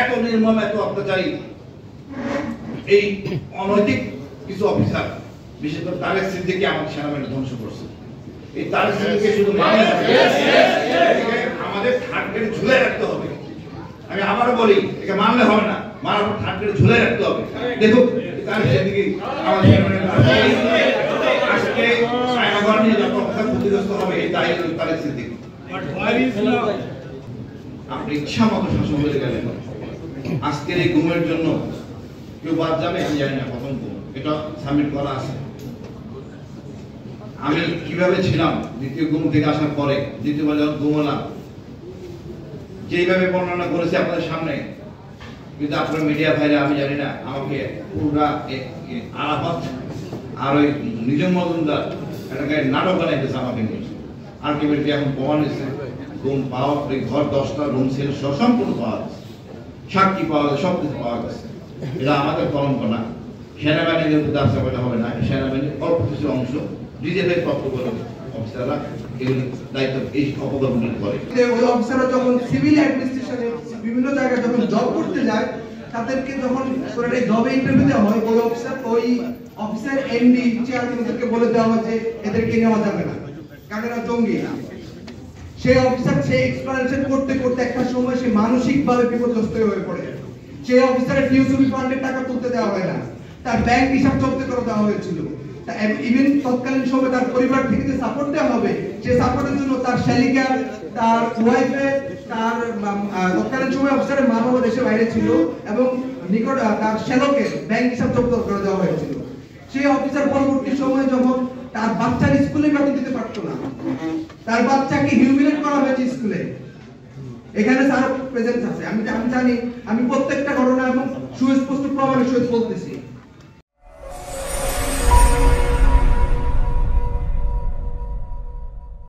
এত নির্মম, এত অত্যাচারী এই অনৈতিক কিছু অফিসার, বিশেষ করে তারেক সিদ্দিকী আমাদের সেনাবাহিনী ধ্বংস করছে। এই তারেক সিদ্দিকীকে শুধু আমাদের থার্ড ঝুলে রাখতে হবে। আমি আবারও বলি, একে মানলে হবে না, মারার পর থার্ড ঝুলে রাখতে হবে। দেখুন তারেক সিদ্দিকী আমাদের আজকে আয়নাঘর নিয়ে যত অবস্থা ক্ষতিগ্রস্ত হবে, এই দায়ী তারেক সিদ্দিকী। আপনি ইচ্ছা মতো শাসন করে গেলেন। আজকের এই গুমের জন্য কেউ বাদ যাবে আমি জানি না, প্রথম গুম এটা সাবমিট করা আছে। আমি কিভাবে ছিলাম দ্বিতীয় গুম থেকে আসার পরে, দ্বিতীয়বার যখন গুম হলাম, যেইভাবে বর্ণনা করেছে আপনাদের সামনে, কিন্তু আপনার মিডিয়া ভাইরা আমি জানি না আমাকে পুরা আরাফাত আর ওই নিজম মজুমদার এটাকে নাটক বানাইতেছে আমাকে নিয়ে। আলটিমেটলি এখন প্রমাণ হয়েছে গুম পাওয়া, ঘর 10টা রুম ছিল সম্পূর্ণ পাওয়া গেছে, সাক্ষী পাওয়া গেছে, সব কিছু পাওয়া গেছে। এটা আমাদের কলঙ্ক না, সেনাবাহিনীর কিন্তু দাবি করা হবে না। সেনাবাহিনীর অল্প কিছু অংশ ডিজেলের কর্তব্য অফিসাররা এগুলি দায়িত্ব এই অপকর্মগুলি করে। ওই অফিসাররা যখন সিভিল অ্যাডমিনিস্ট্রেশনে বিভিন্ন জায়গায় যখন জব করতে যায়, তাদেরকে যখন এই জবে ইন্টারভিউ দেওয়া হয়, ওই অফিসার এমডি চেয়ারম্যানদেরকে বলে দেওয়া হয় যে এদেরকে নেওয়া যাবে না, কারণ এরা জঙ্গি। সেই অফিসার সেই এক্সপ্লানেশন করতে করতে একটা সময় সে মানসিকভাবে বিপর্যস্ত হয়ে পড়ে। সেই অফিসারের টিউসিবি ফান্ডের টাকা তুলতে দেওয়া হয় না, তার ব্যাংক হিসাব জব্দ করে দেওয়া হয়েছিল। ইভেন তৎকালীন সময় তার পরিবার থেকে যে সাপোর্ট দেওয়া হবে, সে সাপোর্টের জন্য তার শালিকা, তার ওয়াইফে, তার তৎকালীন সময় অফিসারের মা বাবা দেশের বাইরে ছিল এবং নিকট তার শ্যালকে ব্যাংক হিসাব জব্দ করে দেওয়া হয়েছিল। সেই অফিসার পরবর্তী সময়ে যখন তার বাচ্চার স্কুলে বেতন দিতে পারতো না, তার বাচ্চাকে হিউমিলেট করা হয়েছে স্কুলে। এখানে স্যার প্রেজেন্ট আছে, আমি জানি, আমি প্রত্যেকটা ঘটনা এবং সুস্পষ্ট প্রমাণের সহিত বলতেছি।